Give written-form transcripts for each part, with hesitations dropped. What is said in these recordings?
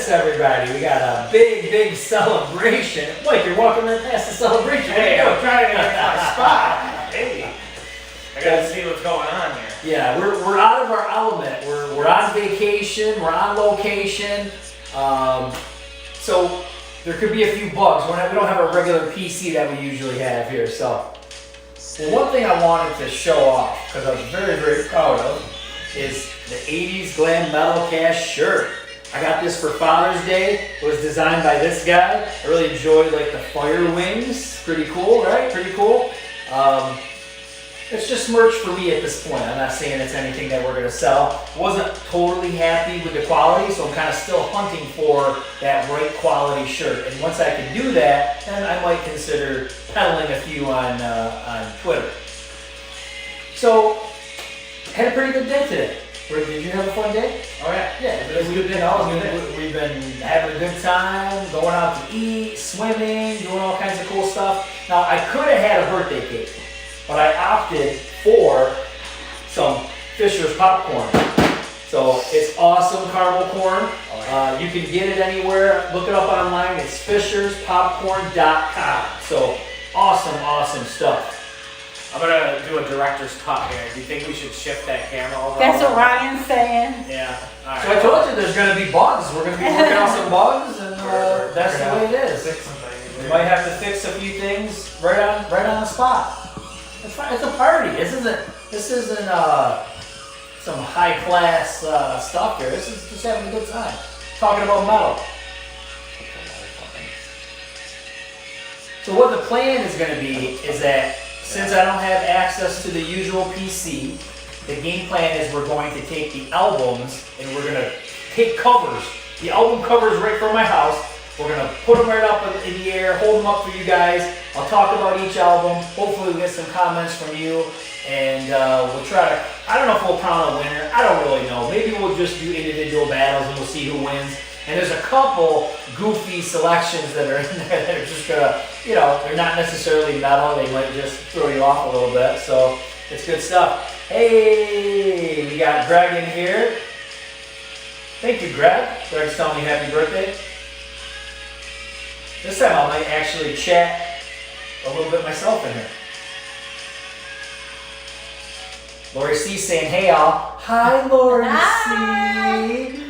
this, everybody. We got a big celebration. Mike, you're walking right past the celebration. Hey, I'm trying to get my spot. Hey, I gotta see what's going on here. Yeah, we're out of our element. We're on vacation. We're on location. So there could be a few bugs. We don't have a regular PC that we usually have here. So one thing I wanted to show off, because I was very proud of, is the 80's Glam Metal Cast shirt. I got this for Father's Day. It was designed by this guy. I really enjoyed like the fire wings. Pretty cool, right? Pretty cool. It's just merch for me at this point. I'm not saying it's anything that we're gonna sell. Wasn't totally happy with the quality, so I'm kind of still hunting for that right quality shirt. And once I can do that, then I might consider peddling a few on Twitter. So, had a pretty good day today. Did you have a fun day? Oh yeah. Yeah, it was a good day. We've been having a good time, going out to eat, swimming, doing all kinds of cool stuff. Now, I could have had a birthday cake, but I opted for some Fisher's popcorn. So it's awesome caramel corn. You can get it anywhere. Look it up online. It's fisherspopcorn.com. So awesome stuff. I'm gonna do a director's cut here. Do you think we should shift that camera over? That's what Ryan's saying. Yeah. All right. So I told you there's going to be bugs. We're going to be working on some bugs, and that's the way it is. Fix some things. We might have to fix a few things right on the spot. It's fine. It's a party. This isn't some high class stuff here. This is just having a good time. Talking about metal. So what the plan is going to be is that since I don't have access to the usual PC, the game plan is we're going to take the albums and we're going to take covers, the album covers right from my house. We're going to put them right up in the air, hold them up for you guys. I'll talk about each album. Hopefully we'll get some comments from you. And we'll try to, I don't know if we'll crown a winner. I don't really know. Maybe we'll just do individual battles and we'll see who wins. And there's a couple goofy selections that are in there that are just gonna, they're not necessarily metal. They might just throw you off a little bit. So it's good stuff. Hey, we got Greg in here. Thank you, Greg. Greg's telling me happy birthday. This time I might actually chat a little bit myself in here. Lori C saying, hey all. Hi, Lori C.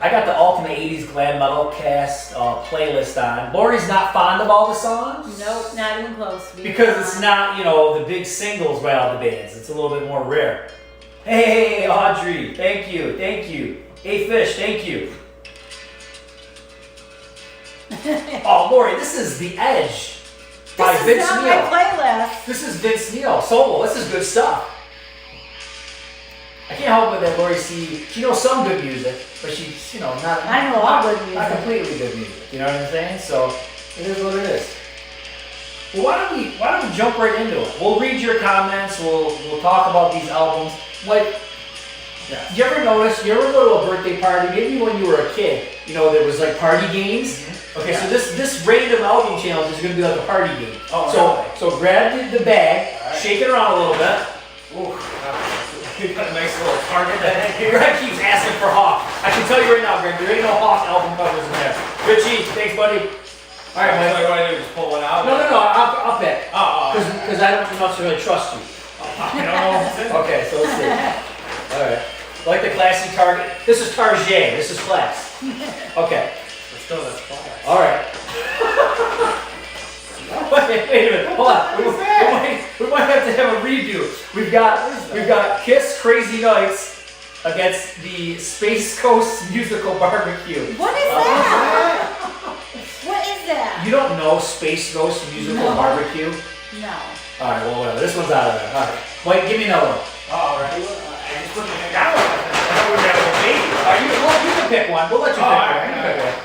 I got the Ultimate 80's Glam Metal Cast playlist on. Lori's not fond of all the songs. Nope, not even close. Because it's not, the big singles by all the bands. It's a little bit more rare. Hey, Audrey, thank you. Hey, Fish, thank you. Oh, Lori, this is The Edge by Vince Neil. This is not my playlist. This is Vince Neil, solo. This is good stuff. I can't help it that Lori C. She knows some good music, but she's, not. I know all good music. Not completely good music. You know what I'm saying? So it is what it is. Well, why don't we jump right into it? We'll read your comments. We'll talk about these albums. Like, you ever notice? You ever go to a birthday party? Maybe when you were a kid, there was like party games. Mm-hmm. Okay, so this random album challenge is going to be like a party game. Oh, so grab the bag, shake it around a little bit. Ooh. You got a nice little target head here. Greg keeps asking for Hawk. I can tell you right now, Greg, there ain't no Hawk album covers in there. Richie, thanks, buddy. All right, Mike. What do I do? Just pull one out? No, I'll pick. Because I don't necessarily trust you. I don't know what's in it. Okay, so let's see. All right. Like the classy Target. This is Target. This is class. Okay. Let's go. That's class. All right. Wait a minute. Hold on. We might have to have a redo. We've got Kiss Crazy Nights against the Space Coast Musical Barbecue. What is that? What is that? You don't know Space Ghost Musical Barbecue? No. All right. Well, whatever. This one's out of there. All right. Wait. Give me another one. All right. I just put the thing down. I would have a baby. You can pick one. We'll let you pick one. You can pick one.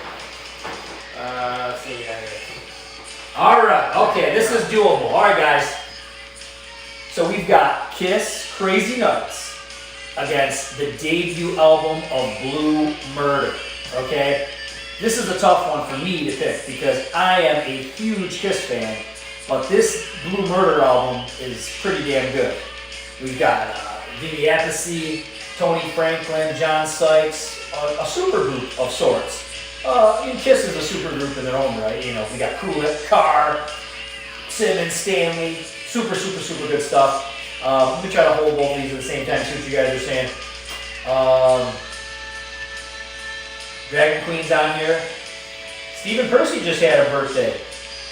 Let's see. All right, okay, this is doable. All right, guys. So we've got Kiss Crazy Nights against the debut album of Blue Murder, okay? This is a tough one for me to pick because I am a huge Kiss fan, but this Blue Murder album is pretty damn good. We've got Vinny Appice, Tony Franklin, John Sykes, a super group of sorts. Kiss is a super group in their own right. You know, we got Cruitt, Carr, Simmons, Stanley, super good stuff. Let me try to hold both of these at the same time, see what you guys are saying. Dragon Queen's on here. Stephen Percy just had a birthday.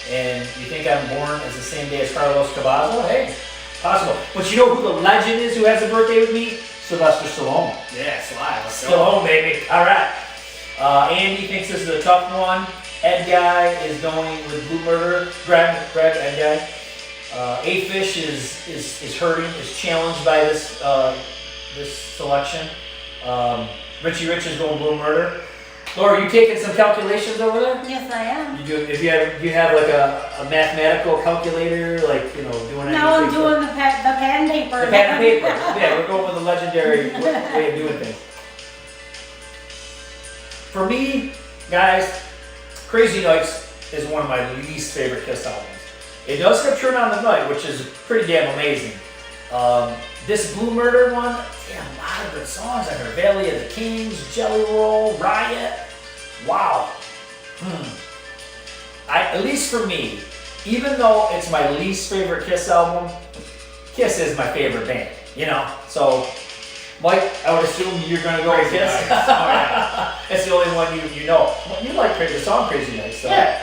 And you think I'm born as the same day as Carlos Cavazo? Hey, possible. But you know who the legend is who has a birthday with me? Sylvester Stallone. Yeah, Sly. Stallone, baby. All right. Andy thinks this is a tough one. Ed Guy is going with Blue Murder. Greg, Ed Guy. A-Fish is hurting, is challenged by this this selection. Richie Rich is going Blue Murder. Laura, are you taking some calculations over there? Yes, I am. You do. If you have like a mathematical calculator, like doing anything. Now I'm doing the pen and paper. The pen and paper. Yeah, we're going with the legendary way of doing things. For me, guys, Crazy Nights is one of my least favorite Kiss albums. It does have Turn on the Night, which is pretty damn amazing. This Blue Murder one, damn, a lot of good songs on here. Valley of the Kings, Jelly Roll, Riot. Wow. At least for me, even though it's my least favorite Kiss album, Kiss is my favorite band, So, Mike, I would assume you're going to go with Kiss. Oh, yeah. It's the only one you know. Well, you like the song Crazy Nights, so. Yeah.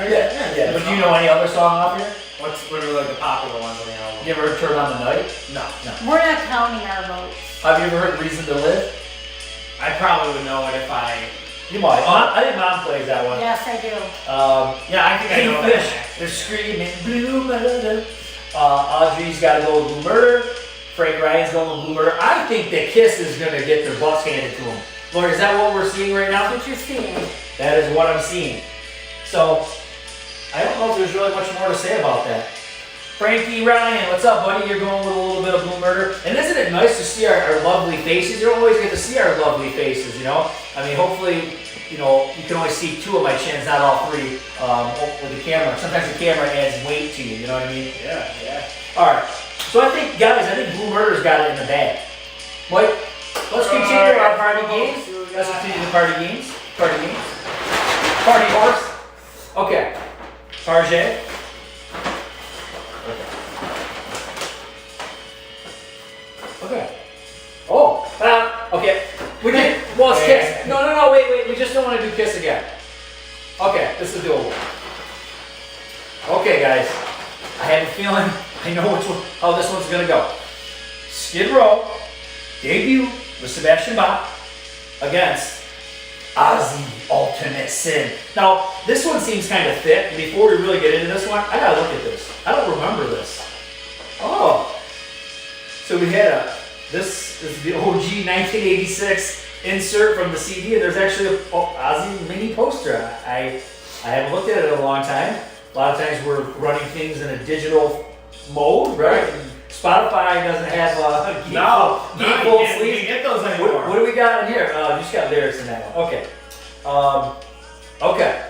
But do you know any other song off here? What are like the popular ones on the album? You ever heard Turn on the Night? No. We're not counting our votes. Have you ever heard Reason to Live? I probably would know it if I. You might. I think Mom plays that one. Yes, I do. Yeah, I think I know that. Fish, they're screaming Blue Murder. Audrey's got to go with Blue Murder. Frank Ryan's going with Blue Murder. I think that Kiss is going to get their butts handed to them. Lord, is that what we're seeing right now? That's what you're seeing. That is what I'm seeing. So, I don't know if there's really much more to say about that. Frankie Ryan, what's up, buddy? You're going with a little bit of Blue Murder. And isn't it nice to see our lovely faces? You don't always get to see our lovely faces, I mean, hopefully, you can only see two of my chins, not all three, with the camera. Sometimes the camera adds weight to you, you know what I mean? Yeah. All right. So I think Blue Murder's got it in the bag. Mike, let's continue our party games. Let's continue the party games. Party horse. Okay. Tarjay. Okay. Oh, okay. We did. Well, it's Kiss. No, wait. We just don't want to do Kiss again. Okay, this is doable. Okay, guys. I have a feeling I know how this one's gonna go. Skid Row debut with Sebastian Bach against Ozzy Ultimate Sin. Now, this one seems kind of thick. Before we really get into this one, I gotta look at this. I don't remember this. Oh. So we had this is the OG 1986 insert from the CD, and there's actually a Ozzy mini poster. I haven't looked at it in a long time. A lot of times we're running things in a digital mode, right? And Spotify doesn't have gatefold sleeves. You get those anymore. What do we got in here? Just got lyrics in that one. Okay. Okay.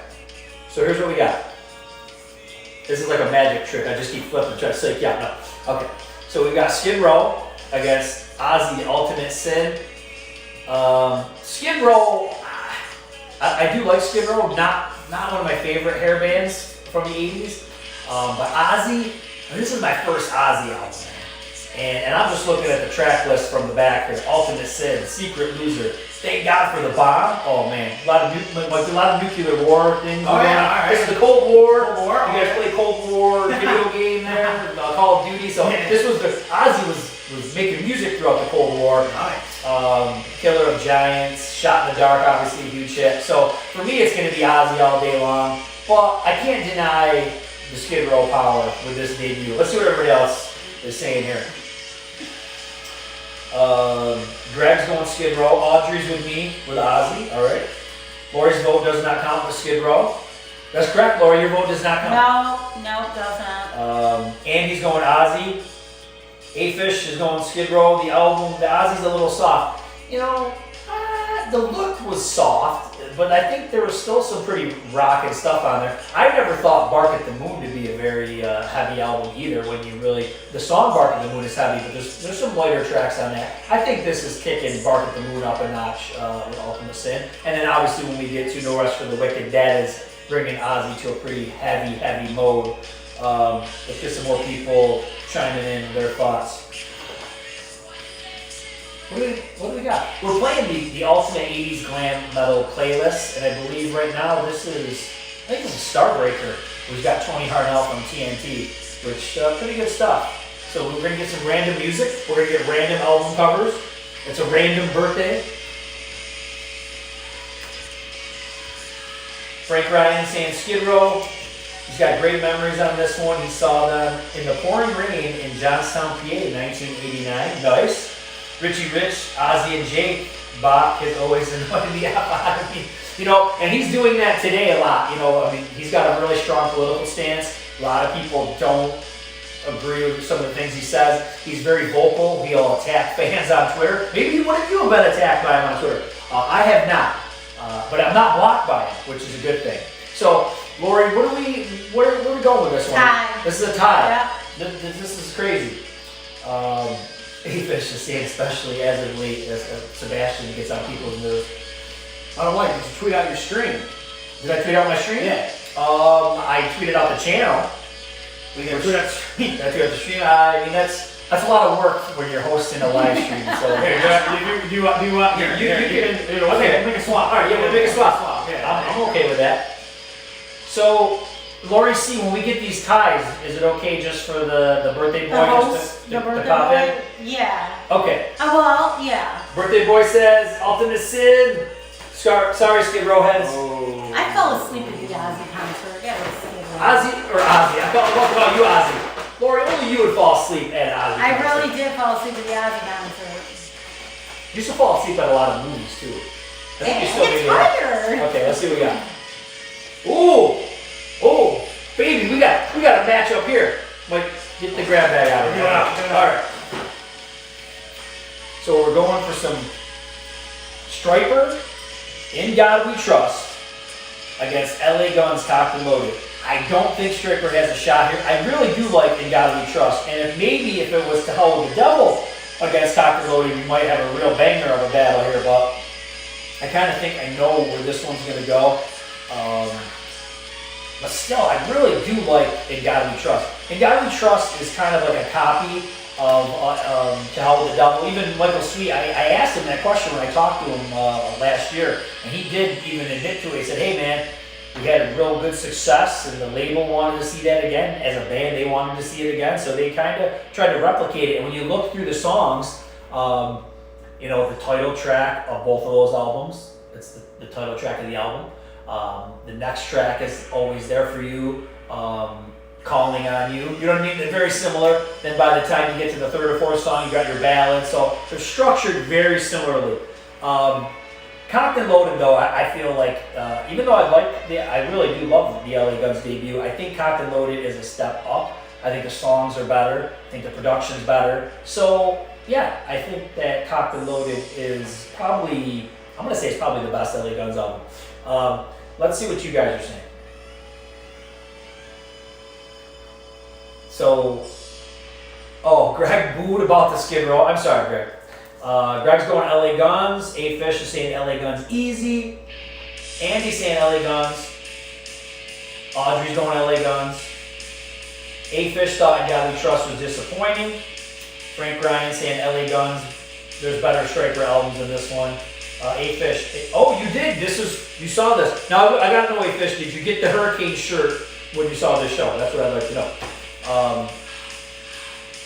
So here's what we got. This is like a magic trick. I just keep flipping, try to say, yeah, no. Okay. So we got Skid Row against Ozzy Ultimate Sin. Skid Row, I do like Skid Row. Not one of my favorite hair bands from the 80s. But Ozzy, this is my first Ozzy album. And I'm just looking at the track list from the back. There's Ultimate Sin, Secret Loser, Thank God for the Bomb. Oh man, a lot of nuclear war things. Oh yeah, all right. This is the Cold War. Cold War. You guys play Cold War video game there, Call of Duty. So this was Ozzy was making music throughout the Cold War. Nice. Killer of Giants, Shot in the Dark, obviously a huge hit. So for me, it's going to be Ozzy all day long. But I can't deny the Skid Row power with this debut. Let's see what everybody else is saying here. Greg's going Skid Row. Audrey's with me with Ozzy. All right. Lori's vote does not count with Skid Row. That's correct, Lori. Your vote does not count. No, it doesn't. Andy's going Ozzy. A-Fish is going Skid Row. The Ozzy's a little soft. The look was soft, but I think there was still some pretty rockin' stuff on there. I never thought Bark at the Moon to be a very heavy album either. When you really, the song Bark at the Moon is heavy, but there's some lighter tracks on that. I think this is kicking Bark at the Moon up a notch with Ultimate Sin. And then obviously when we get to No Rest for the Wicked, that is bringing Ozzy to a pretty heavy mode. Let's get some more people chiming in their thoughts. What do we got? We're playing the Ultimate 80's Glam Metal playlist, and I believe right now I think this is Starbreaker, who's got Tony Harnell from TNT, which pretty good stuff. So we're gonna get some random music. We're gonna get random album covers. It's a random birthday. Frank Ryan saying Skid Row. He's got great memories on this one. He saw them in the pouring rain in Johnstown, PA in 1989. Nice. Richie Rich, Ozzy and Jake, Bach has always annoyed the F out of me. You know, and he's doing that today a lot. You know, I mean, he's got a really strong political stance. A lot of people don't agree with some of the things he says. He's very vocal. He'll attack fans on Twitter. Maybe you wouldn't have been attacked by him on Twitter. I have not, but I'm not blocked by him, which is a good thing. So, Lori, where are we going with this one? Tie. This is a tie. Yeah. This is crazy. A-Fish is saying, especially as of late, as Sebastian gets on people's nerves. I don't like it. Did you tweet out your stream? Did I tweet out my stream? Yeah. I tweeted out the channel. We can tweet out the stream. Did I tweet out the stream? I mean, that's a lot of work when you're hosting a live stream. So Here, do you want? Okay, make a swap. All right, yeah, we'll make a swap. Yeah, I'm okay with that. So, Lori C, when we get these ties, is it okay just for the birthday boy just to pop in? Yeah. Okay. Well, yeah. Birthday boy says, Ultimate Sin. Sorry, Skid Row heads. Oh. I fell asleep at the Ozzy concert. That was Skid Row. Ozzy. I felt what about you, Ozzy? Lori, only you would fall asleep at Ozzy. I concert. really did fall asleep at the Ozzy concert. You used to fall asleep at a lot of movies too. I think you still It's maybe are. tired. Okay, let's see what we got. Ooh, oh, baby, we got a match up here. Mike, get the grab bag out of here. Yeah. All right. So we're going for some Striper, In God We Trust, against LA Guns, Cocked and Loaded. I don't think Striper has a shot here. I really do like In God We Trust, and if it was to Hell with the Devil against Cocked and Loaded, we might have a real banger of a battle here, but I kind of think I know where this one's going to go. But still, I really do like In God We Trust. In God We Trust is kind of like a copy of To Hell with the Devil. Even Michael Sweet, I asked him that question when I talked to him last year, and he did even admit to it. He said, hey man, we had a real good success, and the label wanted to see that again. As a band, they wanted to see it again, so they kind of tried to replicate it. And when you look through the songs, you know, the title track of both of those albums, it's the title track of the album. The next track is Always There For You, Calling On You. You know what I mean? They're very similar. Then by the time you get to the third or fourth song, you got your ballad. So they're structured very similarly. Cocked and Loaded, though, I feel like, even though I really do love the LA Guns debut, I think Cocked and Loaded is a step up. I think the songs are better. I think the production's better. So, yeah, I think that Cocked and Loaded is probably, I'm going to say it's probably the best LA Guns album. Let's see what you guys are saying. So, Greg booed about the Skid Row. I'm sorry, Greg. Greg's going LA Guns. A-Fish is saying LA Guns easy. Andy's saying LA Guns. Audrey's going LA Guns. A-Fish thought In God We Trust was disappointing. Frank Ryan saying LA Guns. There's better Striper albums than this one. A-Fish. Oh, you did. You saw this. Now, I gotta know, A-Fish, did you get the Hurricane shirt when you saw this show? That's what I'd like to know.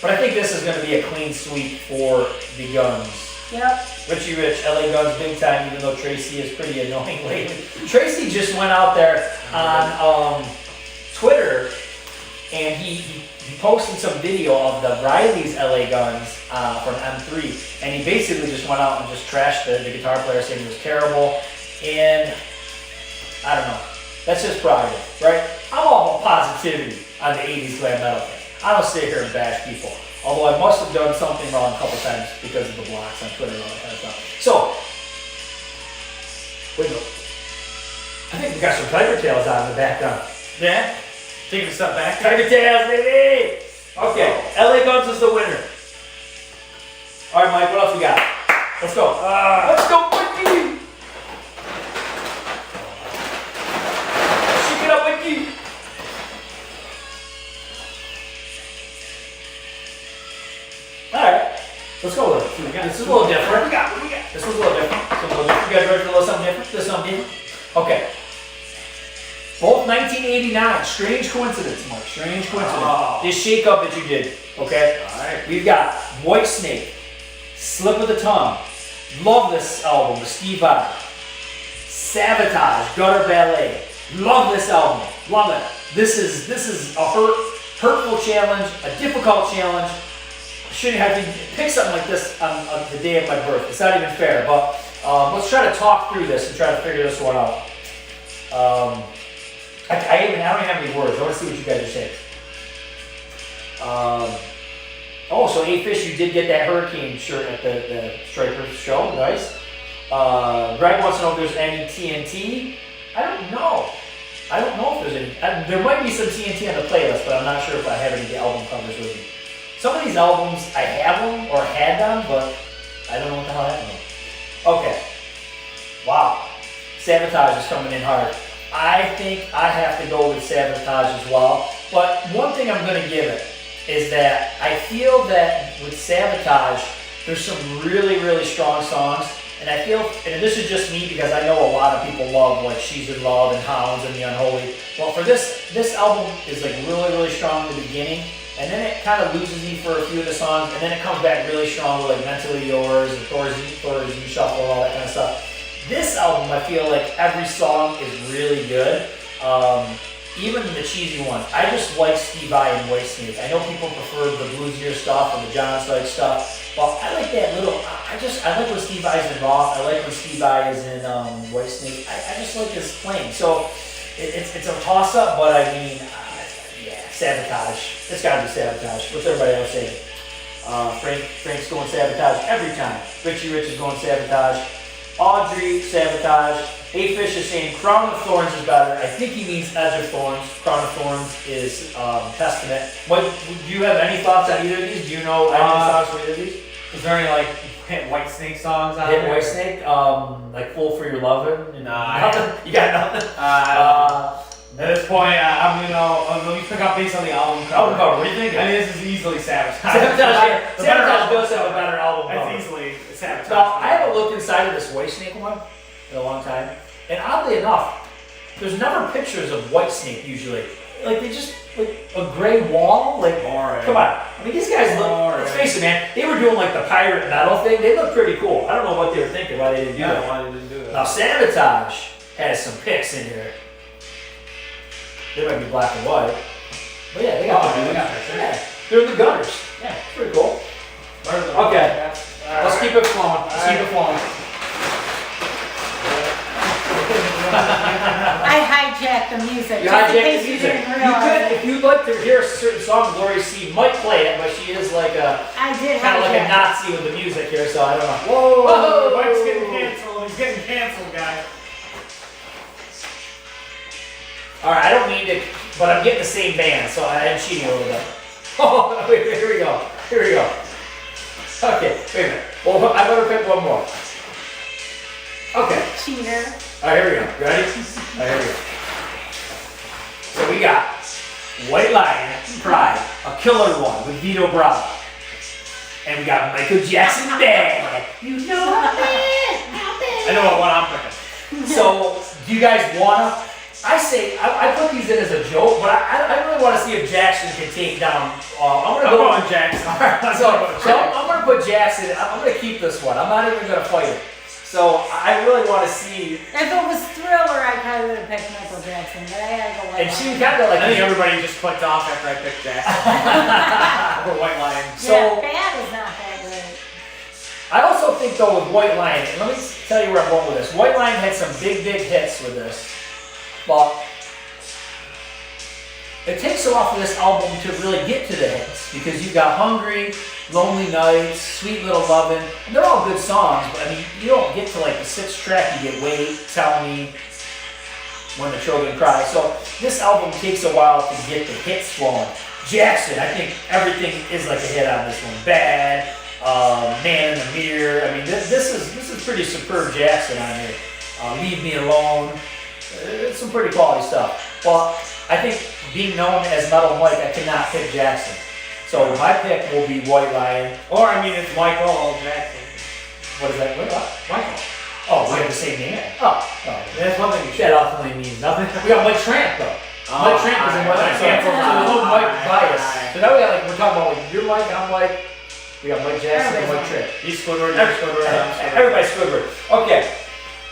But I think this is going to be a clean sweep for the Guns. Yep. Richie Rich, LA Guns big time, even though Tracy is pretty annoying lately. Tracy just went out there on Twitter and he posted some video of the Riley's LA Guns from M3, and he basically just went out and just trashed the guitar player, saying he was terrible. And I don't know, that's just prerogative, right? I'm all about positivity on the 80's glam metal thing. I don't sit here and bash people. Although I must have done something wrong a couple times because of the blocks on Twitter and all that kind of stuff. So, We got some Tiger Tails out in the background. Yeah? Taking a step back. Tiger Tails, baby! Okay, LA Guns is the winner. All right, Mike, what else we got? Let's go. Let's go, Mikey! Shake it up, Mikey! All right, let's go with it. This is a little different. What we got? This was a little different. You guys ready for a little something different? This is something different? Okay. Both 1989. Strange coincidence, Mike. Strange coincidence. Oh. This shake up that you did. Okay? Alright. We've got Whitesnake, Slip of the Tongue. Love this album with Steve Vai. Sabotage, Gutter Ballet. Love this album. Love it. This is a hurtful challenge, a difficult challenge. Shouldn't have to pick something like this on the day of my birth. It's not even fair, but let's try to talk through this and try to figure this one out. I don't have any words. I want to see what you guys are saying. Oh, so A-Fish, you did get that Hurricane shirt at the Striker show. Nice. Greg wants to know if there's any TNT. I don't know. I don't know if there's any. There might be some TNT on the playlist, but I'm not sure if I have any of the album covers with me. Some of these albums, I have them or had them, but I don't know what the hell happened to them. Okay. Wow. Sabotage is coming in hard. I think I have to go with Sabotage as well. But one thing I'm going to give it is that I feel that with Sabotage, there's some really, really strong songs. And I feel, and this is just me because I know a lot of people love like She's in Love and Hounds and The Unholy. Well, for this album is like really, really strong in the beginning. And then it kind of loses me for a few of the songs, and then it comes back really strong with like Mentally Yours and Thor's Shuffle and all that kind of stuff. This album, I feel like every song is really good. Even the cheesy ones. I just like Steve Vai and Whitesnake. I know people prefer the bluesier stuff and the John Sykes stuff. Well, I like that little, I like when Steve Vai is in Roth. I like when Steve Vai is in Whitesnake. I just like his playing. So it's a toss-up, but I mean, Sabotage. It's gotta be Sabotage. What's everybody else saying? Frank's going Sabotage every time. Richie Rich is going Sabotage. Audrey, Sabotage. A-Fish is saying Crown of Thorns is better. I think he means Edge of Thorns. Crown of Thorns is Testament. What, do you have any thoughts on either of these? Do you know any thoughts for either of these? Is there any like hit Whitesnake songs out Hit there? Whitesnake? Like Fool for Your Lovin'? Nah, Nothing? You got nothing? At this point, I'm let me pick up based on the album cover. Album cover, what do you think? I mean, this is easily Sabotage. Sabotage does have a better album cover. It's easily Sabotage. Now, I haven't looked inside of this Whitesnake one in a long time. And oddly enough, there's never pictures of Whitesnake usually. Like, they just, like, a gray wall? Like, Boring. Come on. I mean, these guys look, let's face it, man, they were doing, like, the pirate metal thing. They look pretty cool. I don't know what they were thinking, why they didn't do that. Why they didn't do that. Now, Sabotage has some pics in here. They might be black and white. But yeah, they got they got pictures. Yeah, they're in the gunners. Yeah, pretty cool. Okay, let's keep it flowing. Let's keep it flowing. I hijacked the music. You just in hijacked case the you music. didn't You realize could, it. if you'd like to hear a certain song, Glory C might play it, but she is like a I did kind of like a hijack. Nazi with the music here, so I don't know. Whoa! Mike's getting canceled. He's getting canceled, guys. All right, I don't mean to, but I'm getting the same band, so I am cheating a little bit. Oh, wait, here we go. Here we go. Okay, wait a minute. Well, I better pick one more. Okay. Cheater. All right, here we go. You ready? All right, here we go. So we got White Lion, Pride, a killer one with Vito Bravo. And we got Michael Jackson Bad. You know I'm bad. I know what one I'm picking. So, do you guys wanna? I say I put these in as a joke, but I really want to see if Jackson can take down. I'm gonna go on Jackson. so I'm gonna put Jackson. I'm gonna keep this one. I'm not even gonna fight it. So I really want to see. If it was Thriller, I probably would have picked Michael Jackson, but I had to go And she kind of like. I think everybody just clicked off after I picked Jackson. Or White Lion. So yeah, Bad is not that great. I also think though with White Lion, and let me tell you where I'm going with this. White Lion had some big hits with this, but it takes a while for this album to really get to the hits because you got Hungry, Lonely Nights, Sweet Little Lovin', and they're all good songs, but I mean, you don't get to like the sixth track, you get Wait, Tell Me, When the Children Cry. So this album takes a while to get the hits flowing. Jackson, I think everything is like a hit on this one. Bad, Man in the Mirror. I mean, this is pretty superb Jackson on here. Leave Me Alone. It's some pretty quality stuff. Well, I think being known as Metal Mike, I cannot pick Jackson. So my pick will be White Lion. Or, I mean, it's Michael Jackson. What is that? What? Michael. Oh, we have the same name. Oh. That's one thing you That ultimately means nothing. We got Mike Tramp though. Mike Tramp is in White Lion. So there's a little Mike bias. So now we got we're talking about like, you're Mike, I'm Mike. We got Mike Jackson and Mike Tramp. He's Squidward, you're Squidward, I'm Squidward. Everybody's Squidward. Okay.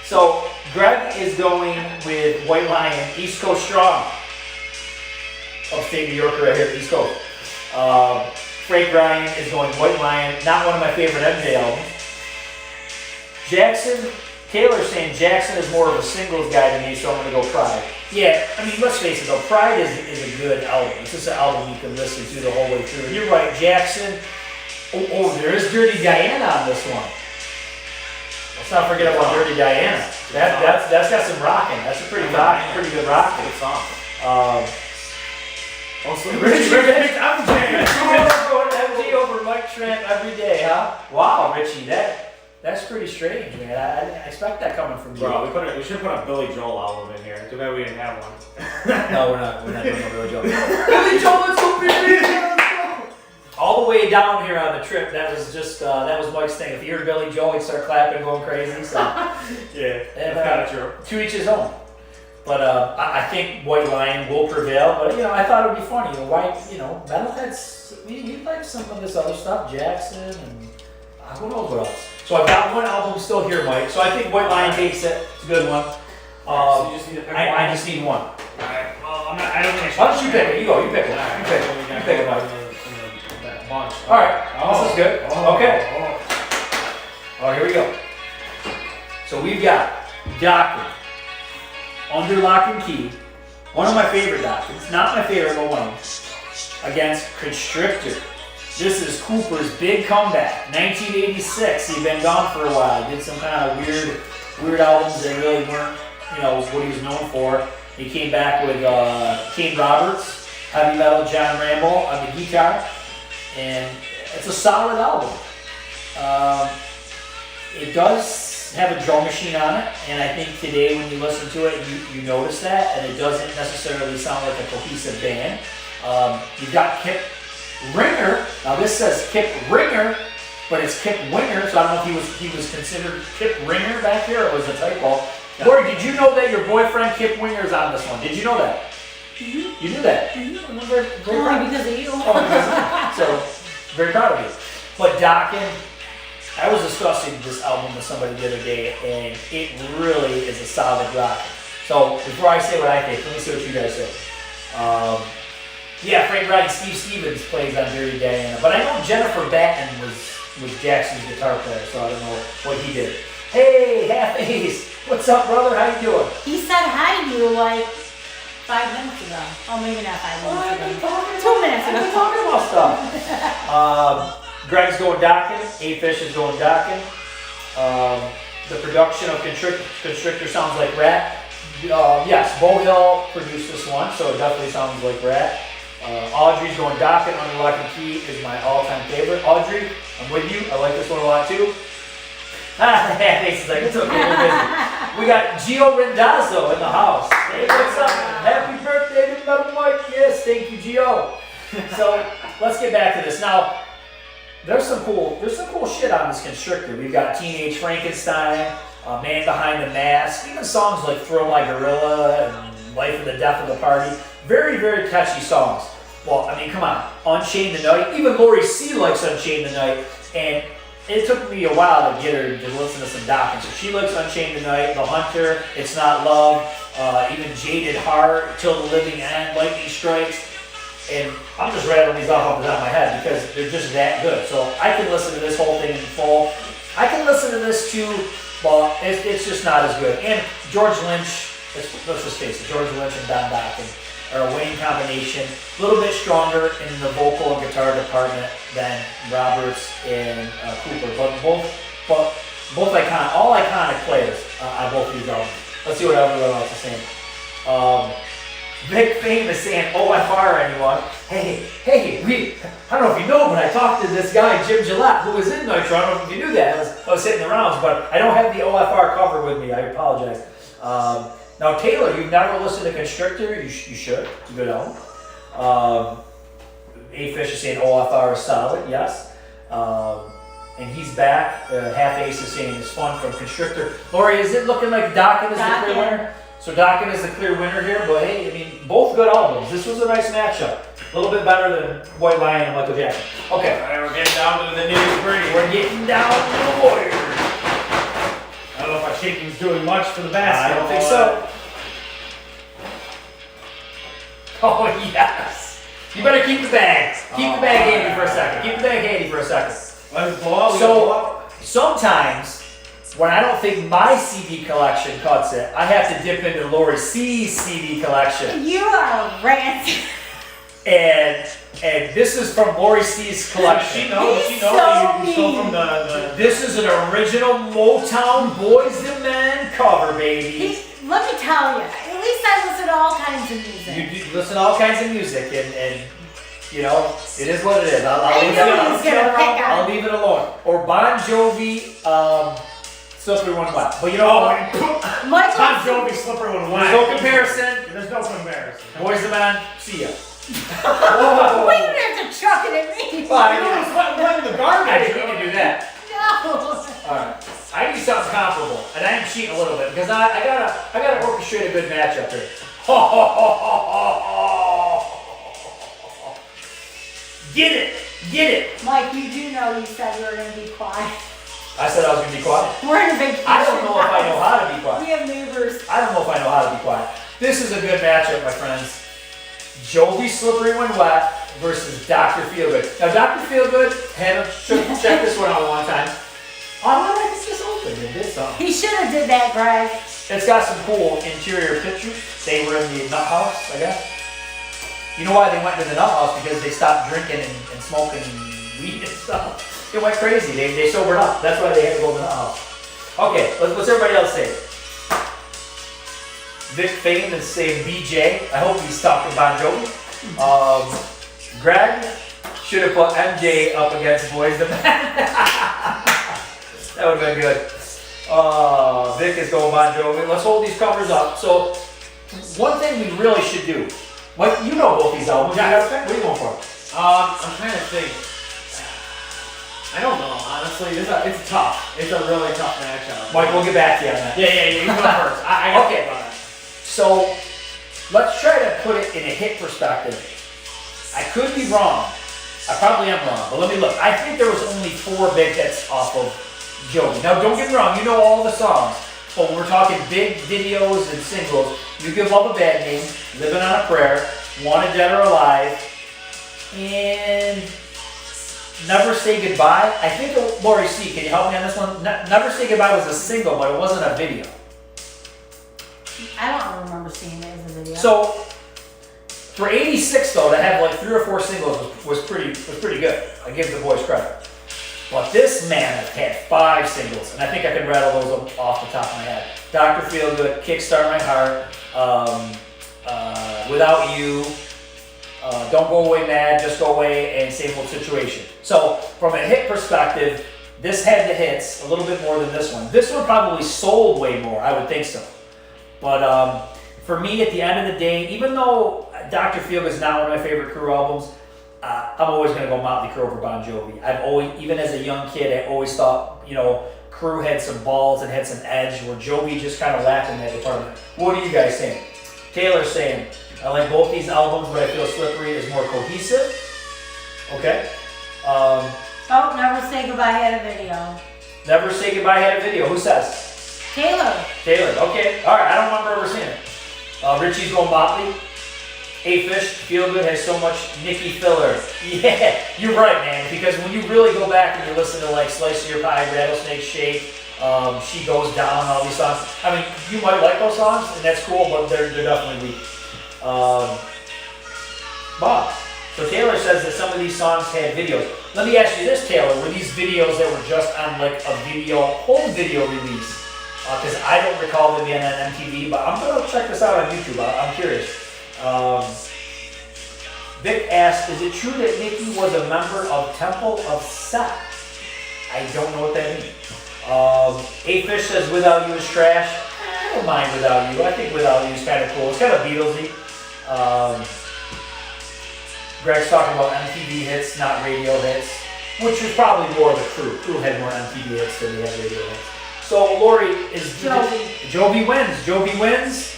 So Greg is going with White Lion, East Coast Strong. Upstate New Yorker right here, East Coast. Frank Ryan is going White Lion, not one of my favorite MJ albums. Jackson, Taylor's saying Jackson is more of a singles guy to me, so I'm going to go Pride. Yeah, I mean, let's face it though, Pride is a good album. It's just an album you can listen to the whole way through. And you're right, Jackson. Oh, there is Dirty Diana on this one. Let's not forget about Dirty Diana. That's got some rocking. That's a pretty good rock. Good song. Richie picked MJ. Going MJ over Mike Tramp every day, huh? Wow, Richie, that's pretty strange, man. I didn't expect that coming from you. Bro, we should put a Billy Joel album in here. Too bad we didn't have one. No, we're not doing a Billy Joel. Billy Joel, let's go, Billy. All the way down here on the trip, that was Mike's thing. If you heard Billy Joel, he'd start clapping, going crazy. So Yeah, and, that's kind of true. to each his own. But I think White Lion will prevail. But I thought it would be funny. Metalheads, we like some of this other stuff, Jackson, and who knows what else. So I've got one album still here, Mike. So I think White Lion takes it. It's a good one. So you just need to pick one. I just need one. Alright, well, I don't think I should. Why don't you pick it? You go. You pick it. You pick it. You pick it, Mike. Bunch. All right. This is good. Okay. Oh, here we go. So we've got Dokken, Under Lock and Key. One of my favorite Dokkens. Not my favorite, but one of them. Against Constrictor. This is Cooper's big comeback. 1986. He'd been gone for a while. He did some kind of weird albums that really weren't, what he was known for. He came back with Kane Roberts, heavy metal John Rambo on the guitar, and it's a solid album. It does have a drum machine on it, and I think today when you listen to it, you notice that, and it doesn't necessarily sound like a cohesive band. You've got Kip Ringer. Now this says Kip Ringer, but it's Kip Winger, so I don't know if he was considered Kip Ringer back here, or it was a typo. Yeah. Lori, did you know that your boyfriend Kip Winger is on this one? Did you know that? Mm-hmm. You knew that? Mm-hmm. Only because of you. So, very proud of you. But Dokken, I was discussing this album with somebody the other day, and it really is a solid rock. So, before I say what I think, let me see what you guys say. Frank Wright, Steve Stevens plays on Dirty Diana, but I know Jennifer Batten was Jackson's guitar player, so I don't know what he did. Hey, Half Ace, what's up, brother? How you doing? He said hi to you like 5 minutes ago. Oh, maybe not 5 minutes ago. 2 minutes ago. I've been talking about stuff. Greg's going Dokken. A-Fish is going Dokken. The production of Constrictor sounds like Rat. Yes, Bo Hill produced this one, so it definitely sounds like Rat. Audrey's going Dokken. Under Lock and Key is my all-time favorite. Audrey, I'm with you. I like this one a lot too. It's like, it's okay, we're busy. We got Gio Rendazzo in the house. Hey, what's up? Happy birthday to Metal Mike. Yes, thank you, Gio. So let's get back to this. Now, there's some cool shit on this Constrictor. We've got Teenage Frankenstein, Man Behind the Mask, even songs like Thrill My Gorilla and Life of the Death of the Party. Very, very catchy songs. Well, I mean, come on. Unchained the Night. Even Lori C likes Unchained the Night. And it took me a while to get her to listen to some Dokken. So she likes Unchained the Night, The Hunter, It's Not Love, even Jaded Heart, Till the Living End, Lightning Strikes. And I'm just rattling these off the top of my head because they're just that good. So I can listen to this whole thing in full. I can listen to this too, but it's just not as good. And George Lynch, let's just face it, George Lynch and Don Dokken are a winning combination. A little bit stronger in the vocal and guitar department than Roberts and Cooper, but both all iconic players on both these albums. Let's see what everyone else is saying. Vic Fame is saying OFR anyone. Hey, I don't know if you know, but I talked to this guy, Jim Gillette, who was in Nitro. I don't know if you knew that. I was hitting the rounds, but I don't have the OFR cover with me. I apologize. Now, Taylor, you've never listened to Constrictor. You should. It's a good album. A-Fish is saying OFR is solid, yes. And he's back. Half Ace is saying it's fun from Constrictor. Lori, is it looking like Dokken is the clear winner? So Dokken is the clear winner here, but hey, I mean, both good albums. This was a nice matchup. A little bit better than White Lion and Michael Jackson. Okay. All right, we're getting down to the nitty-gritty. We're getting down to the Warriors. I don't know if our shaking's doing much for the basket. I don't think so. Oh, yes. You better keep the bag. Keep the bag handy for a second. Keep the bag handy for a second. Let's blow up. So, sometimes, when I don't think my CD collection cuts it, I have to dip into Lori C's CD collection. You are rancid. And this is from Lori C's collection. She knows. He's She knows. so You stole mean. from the. This is an original Motown Boys II Men cover, baby. Let me tell you, at least I listen to all kinds of music. You listen to all kinds of music, and you know, it is what it is. I knew he was gonna pick I'll on. leave it alone. Or Bon Jovi, Slippery When Wet. But you know what? Michael. Bon Jovi slipper with a There's no comparison. There's no comparison. Boys II Men, see ya. Why you have to chuck it at me? Well, I You mean, was letting the I garbage. didn't need to do that. No. Alright. I need something comparable. And I am cheating a little bit because I gotta orchestrate a good matchup here. Get it. Mike, you do know you said you were going to be quiet. I said I was gonna be quiet. We're in a vacation. I don't know if I know how to be quiet. We have neighbors. I don't know if I know how to be quiet. This is a good matchup, my friends. Jovi Slippery When Wet versus Dr. Feelgood. Now, Dr. Feelgood, Hannah, check this one out one time. Oh, no, it's just open. It did something. He should have did that, Greg. It's got some cool interior pictures. They were in the nut house, I guess. You know why they went to the nut house? Because they stopped drinking and smoking weed and stuff. They went crazy. They sobered up. That's why they had to go to the nut house. Okay, what's everybody else say? Vic Fame is saying BJ. I hope he's talking Bon Jovi. Greg should have put MJ up against Boys II Men. That would have been good. Vic is going Bon Jovi. Let's hold these covers up. So, one thing we really should do. What you know both these albums? Yeah. What are you going for? I'm trying to think. I don't know, honestly. It's tough. It's a really tough matchup. Mike, we'll get back to you on that. Yeah. You go first. I got Okay. about it. So, let's try to put it in a hit perspective. I could be wrong. I probably am wrong, but let me look. I think there was only 4 big hits off of Joey. Now, don't get me wrong, you know all the songs, but when we're talking big videos and singles, You Give Love a Bad Name, Living on a Prayer, Wanted Dead or Alive, and Never Say Goodbye. I think, Lori C, can you help me on this one? Never Say Goodbye was a single, but it wasn't a video. I don't remember seeing it as a video. So, for 86 though, to have like 3 or 4 singles was pretty good. I give the boys credit. But this man had 5 singles, and I think I can rattle those off the top of my head. Dr. Feelgood, Kickstart My Heart, Without You, Don't Go Away Mad, Just Go Away, and Same Old Situation. So, from a hit perspective, this had the hits a little bit more than this one. This one probably sold way more, I would think so. But for me, at the end of the day, even though Dr. Feelgood is not one of my favorite Crew albums, I'm always going to go Motley Crue over Bon Jovi. I've always, even as a young kid, I always thought, you know, Crew had some balls and had some edge, where Jovi just kind of lacked in that department. What are you guys saying? Taylor's saying, I like both these albums, but I feel Slippery is more cohesive. Okay. Oh, Never Say Goodbye had a video. Never Say Goodbye had a video. Who says? Taylor. Taylor. Okay. All right. I don't remember ever seeing it. Richie's going Motley. A-Fish, Feelgood has so much Nicky filler. Yeah, you're right, man. Because when you really go back and you listen to like Slice of Your Pie, Rattlesnake Shake, She Goes Down, all these songs. I mean, you might like those songs, and that's cool, but they're definitely weak. Bob. So Taylor says that some of these songs had videos. Let me ask you this, Taylor. Were these videos that were just on like a home video release? because I don't recall them being on MTV, but I'm gonna check this out on YouTube. I'm curious. Vic asked, is it true that Nikki was a member of Temple of Set? I don't know what that means. A-Fish says, Without You is trash. I don't mind Without You. I think Without You is kind of cool. It's kind of Beatlesy. Greg's talking about MTV hits, not radio hits, which was probably more of the crew. Crew had more MTV hits than they had radio hits. So Lori is Jovi wins. Jovi wins.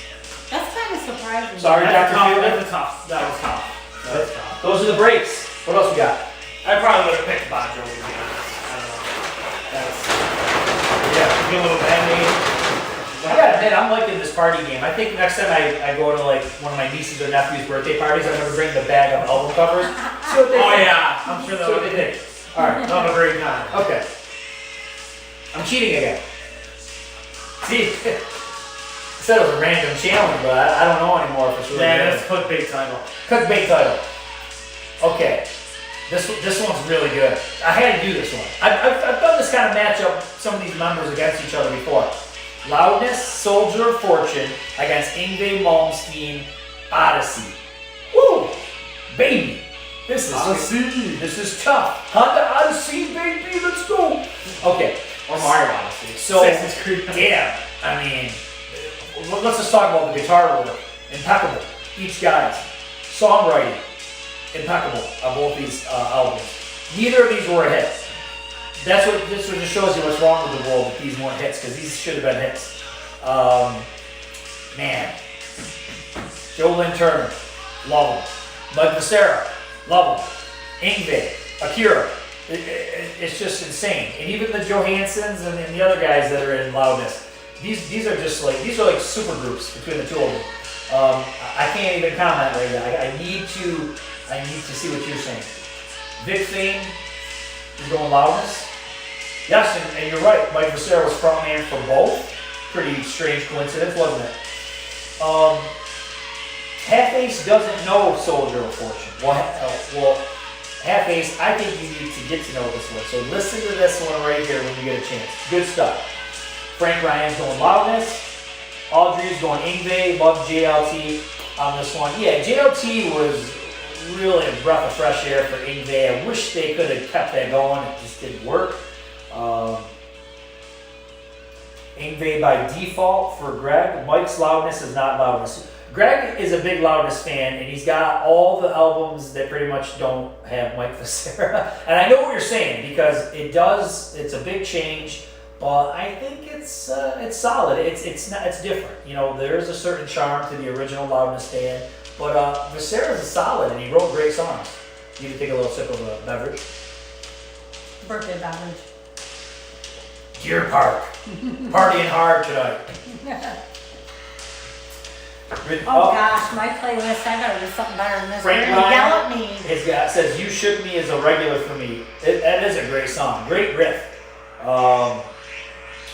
That's kind of surprising. Sorry, That's Dr. tough. Fielder. That was tough. That was tough. That was tough. Those are the breaks. What else we got? I probably would have picked Bon Jovi, to be honest. I don't know. That's, yeah, give a little band-aid. I gotta admit, I'm liking this party game. I think next time I go to like one of my nieces or nephew's birthday parties, I'm gonna bring the bag of album covers. See what they Oh think. yeah, I'm sure See that what would they be. think. All right. Have a great time. Okay. I'm cheating again. See, I said it was a random challenge, but I don't know anymore if it's really Yeah, good. that's clickbait title. Clickbait title. Okay. This one's really good. I had to do this one. I've done this kind of matchup, some of these members against each other before. Loudness, Soldier of Fortune against Yngwie Malmsteen, Odyssey. Woo! Baby! This is tough. Honda Odyssey, baby, let's go! Okay. Or Mario Odyssey. So, Assassin's Creed. damn, I mean, let's just talk about the guitar work. Impeccable. Each guy's songwriting, impeccable on both these albums. Neither of these were a hit. This just shows you what's wrong with the world if these weren't hits, because these should have been hits. Man. Joe Lynn Turner, love him. Mike Becerra, love him. Yngwie, Akira. It's just insane. And even the Johansons and the other guys that are in Loudness, these are just like, these are like super groups between the two of them. I can't even comment right now. I need to see what you're saying. Vic Fame is going Loudness. Yes, and you're right. Mike Becerra was frontman for both. Pretty strange coincidence, wasn't it? Half-Ace doesn't know Soldier of Fortune. Well, Half-Ace, I think you need to get to know this one. So listen to this one right here when you get a chance. Good stuff. Frank Ryan's going Loudness. Audrey's going Yngwie. Love JLT on this one. Yeah, JLT was really a breath of fresh air for Yngwie. I wish they could have kept that going. It just didn't work. Yngwie by default for Greg. Mike's Loudness is not Loudness. Greg is a big Loudness fan, and he's got all the albums that pretty much don't have Mike Becerra. And I know what you're saying, because it's a big change, but I think it's solid. It's different. You know, there is a certain charm to the original Loudness band, but Becerra's is solid, and he wrote great songs. You need to take a little sip of a beverage. Birthday beverage. Deer Park. Partying hard tonight. Oh gosh, my playlist, I gotta do something better than this. Frank You're gonna Ryan yell at me. His guy says, You Shook Me is a regular for me. That is a great song. Great riff. But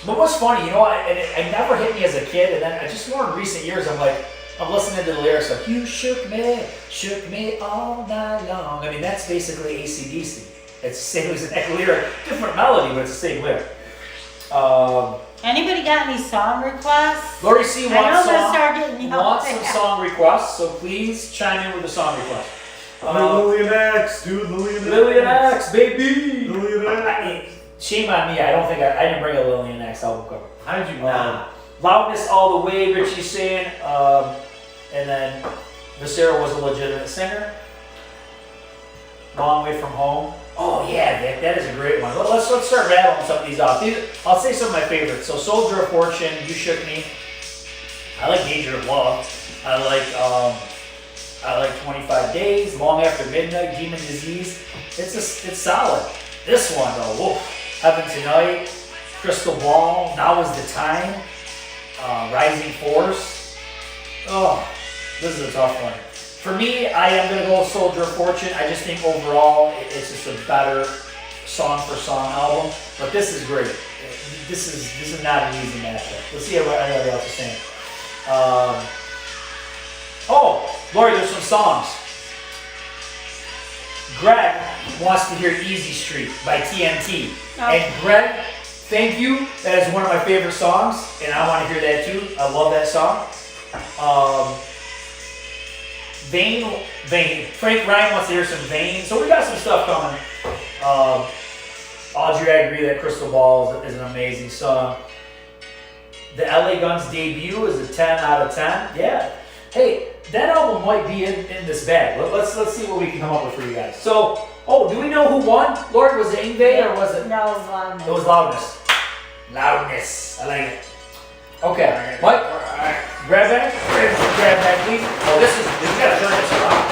what's funny, you know, it never hit me as a kid, and then just more in recent years, I'm listening to the lyrics like, you shook me all night long. I mean, that's basically AC/DC. It's the same exact lyric, different melody, but it's the same lyric. Anybody got any song requests? Lori C I know I'm gonna wants start getting yelled some at. song requests, so please chime in with a song request. Lillian X, dude, Lillian X, baby! Lillian X. Shame on me, I don't think I didn't bring a Lillian X album cover. How did you not? Loudness All the Way, Richie's saying, and then Becerra was a legitimate singer. Long Way From Home. Oh yeah, Vic, that is a great one. Let's start rattling some of these off. I'll say some of my favorites. So Soldier of Fortune, You Shook Me. I like Danger of Love. I like 25 Days, Long After Midnight, Demon Disease. It's solid. This one though, whoa. Heaven Tonight, Crystal Ball, Now Is the Time, Rising Force. Oh, this is a tough one. For me, I am going to go with Soldier of Fortune. I just think overall, it's just a better song-for-song album. But this is great. This is not an easy matchup. Let's see what everybody else is saying. Lori, there's some songs. Greg wants to hear Easy Street by TNT. Oh. And Greg Thank You. That is one of my favorite songs, and I want to hear that too. I love that song. Vain. Frank Ryan wants to hear some Vain. So we got some stuff coming. Audrey, I agree that Crystal Ball is an amazing song. The LA Guns debut is a 10 out of 10. Yeah. Hey, that album might be in this bag. Let's see what we can come up with for you guys. So, do we know who won? Lord, was it Ingve or was it? No, it was Loudness. It was Loudness. Loudness. I like it. Okay, Mike, grab that. Grab that, please. Oh, we gotta turn this around.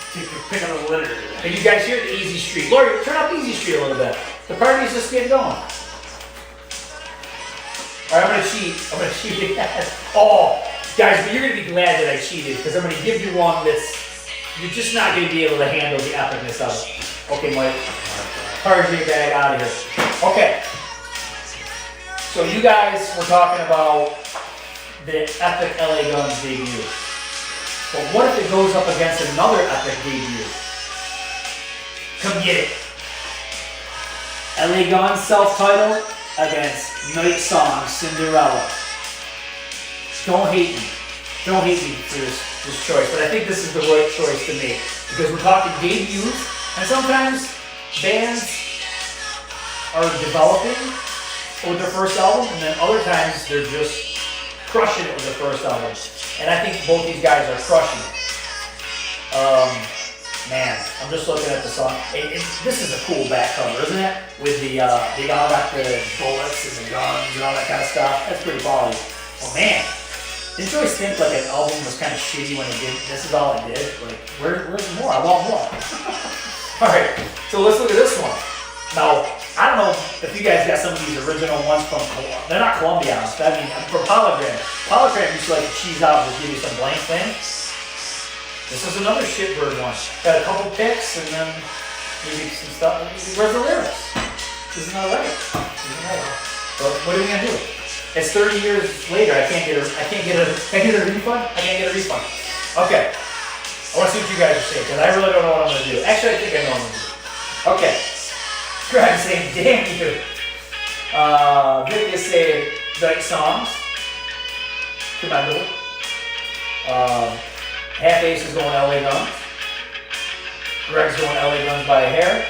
Keep your pick on the litter. Can you guys hear the Easy Street? Lord, turn up Easy Street a little bit. The party's just getting going. All right, I'm gonna cheat again. Oh, guys, but you're gonna be glad that I cheated because I'm gonna give you one that's you're just not gonna be able to handle the epicness of it. Okay, Mike, party bag out of here. Okay. So you guys were talking about the epic LA Guns debut. But what if it goes up against another epic debut? Come get it. LA Guns self-titled against Night Song Cinderella. Don't hate me. Don't hate me for this choice, but I think this is the right choice to make because we're talking debuts, and sometimes bands are developing with their first album, and then other times they're just crushing it with their first album. And I think both these guys are crushing it. Man, I'm just looking at the song. This is a cool back cover, isn't it? With they all got the bullets and the guns and all that kind of stuff. That's pretty quality. Oh man, didn't you always think like an album was kind of shitty when it did? This is all it did. Like, where's more? I want more. All right, so let's look at this one. Now, I don't know if you guys got some of these original ones from Columbia. They're not Columbia, I mean, from Polygram. Polygram used to like to cheese out and just give you some blank thing. This is another shitbird one. Got a couple picks and then maybe some stuff. Where's the lyrics? This is not right. So what are we gonna do? It's 30 years later. I can't get a refund. I can't get a refund. Okay. I want to see what you guys are saying because I really don't know what I'm gonna do. Actually, I think I know what I'm gonna do. Okay. Greg saying, damn you. Vic is saying, Night Songs. Commendable. Half Ace is going LA Guns. Greg's going LA Guns by a hair.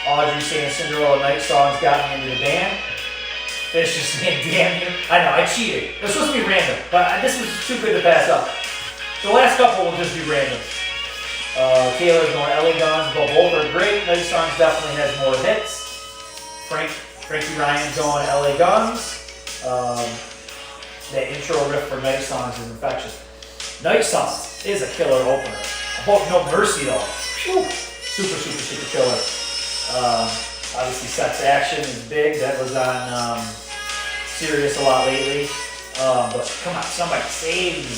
Audrey saying Cinderella Night Songs got me into the band. Fish is saying, damn you. I know, I cheated. It was supposed to be random, but this was too good to pass up. The last couple will just be random. Taylor's going LA Guns, but both are great. Night Songs definitely has more hits. Frankie Ryan's going LA Guns. That intro riff for Night Songs is infectious. Night Songs is a killer opener. Oh, No Mercy though. Whew. Super killer. Obviously Sex Action is big. That was on Sirius a lot lately. But come on, somebody save me.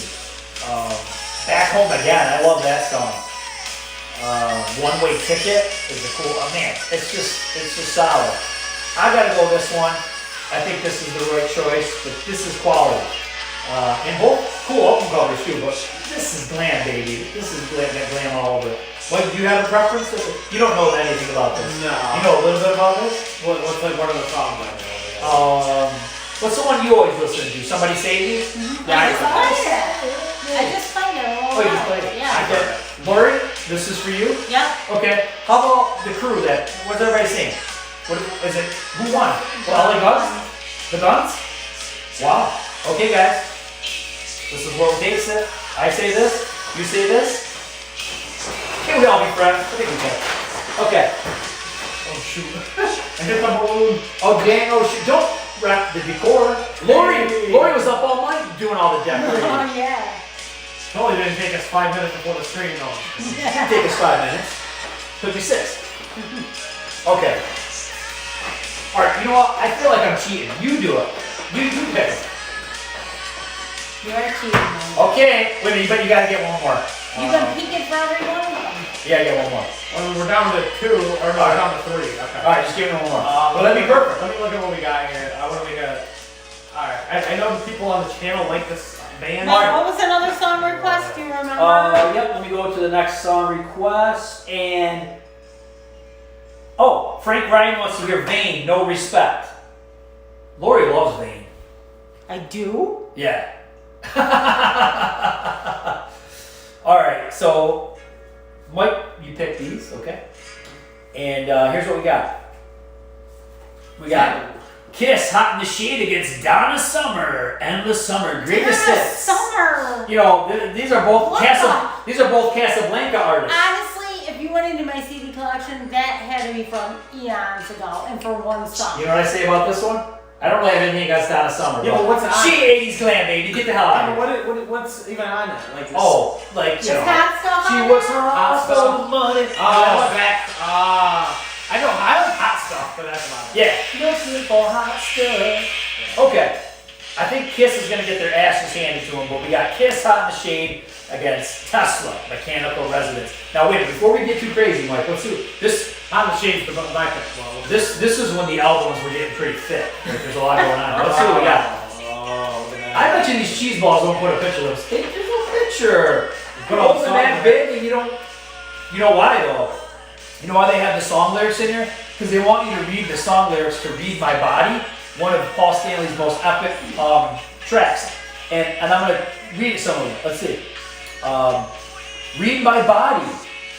Back Home Again, I love that song. One Way Ticket is a cool, man, it's just solid. I gotta go this one. I think this is the right choice, but this is quality. And both cool open covers too, but this is glam, baby. This is glam all over it. What, do you have a preference? You don't know anything about this. No. You know a little bit about this? What's like one of the songs I know? What's the one you always listen to? Somebody Save You? Mm-hmm. Yeah, I just played it. Oh, you just played it? Yeah. Okay. Lori, this is for you? Yep. Okay. How about the crew that, what's everybody saying? What is it? Who won? Well, LA Guns? The Guns? Wow. Okay, guys. This is what takes it. I say this, you say this. Can we all be friends? I think we can. Okay. Oh shoot. I hit the balloon. Oh dang, oh shoot. Don't wrap the decor. Lori was up all night doing all the decorating. Oh yeah. It only didn't take us 5 minutes before the screen though. Take us 5 minutes. Took you 6. Okay. Alright, you know what? I feel like I'm cheating. You do it. You pick it. You're cheating, man. Okay. Wait a minute, but you gotta get one more. You've been peeking for every one of them. Yeah, get one more. Well, we're down to 2, or no, we're down to 3. Okay. Alright, just give me one more. Well, that'd be perfect. Let me look at what we got here. What do we got? Alright, I know the people on the channel like this band. Now, what was another song request? Do you remember? Yep, let me go to the next song request, and Oh, Frank Ryan wants to hear Vain, No Respect. Lori loves Vain. I do? Yeah. All right, so Mike, you picked these, okay? And here's what we got. We got Kiss, Hot in the Shade against Donna Summer, Endless Summer, Greatest Donna Hits. Summer. You know, these are both Casablanca artists. Honestly, if you went into my CD collection, that had to be from eons ago, and for one song. You know what I say about this one? I don't really have anything against Donna Summer. Yeah, but what's on she 80's glam, baby. Get the hell out of here. What's even on it? Like this? Oh, like, you Just know. hot stuff She on works there? hard for the money. Oh, I know. I like hot stuff, but that's about it. Yeah. Looking for hot stuff. Okay. I think Kiss is going to get their asses handed to them, but we got Kiss, Hot in the Shade against Tesla, Mechanical Resonance. Now, wait, before we get too crazy, Mike, let's see. This, Hot in the Shade's the back well. this is when the albums were getting pretty thick. Like, there's a lot going on. Let's see what we got. I bet you these cheese balls don't put a picture of them. There's no picture. Put all open the that songs. big and you don't. You know why though? You know why they have the song lyrics in here? Because they want you to read the song lyrics to Read My Body, one of Paul Stanley's most epic tracks. And I'm gonna read some of them. Let's see. Read my body.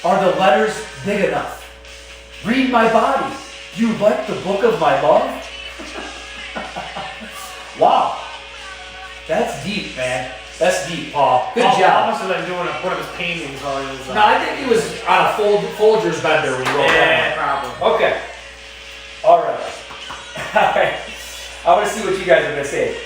Are the letters big enough? Read my body. You like the book of my love? Wow. That's deep, man. That's deep, Paul. Good job. I must have been doing one of his paintings while he was. No, I think he was on a Folgers bender when he wrote that probably. one. Okay. All right. All right. I want to see what you guys are gonna say.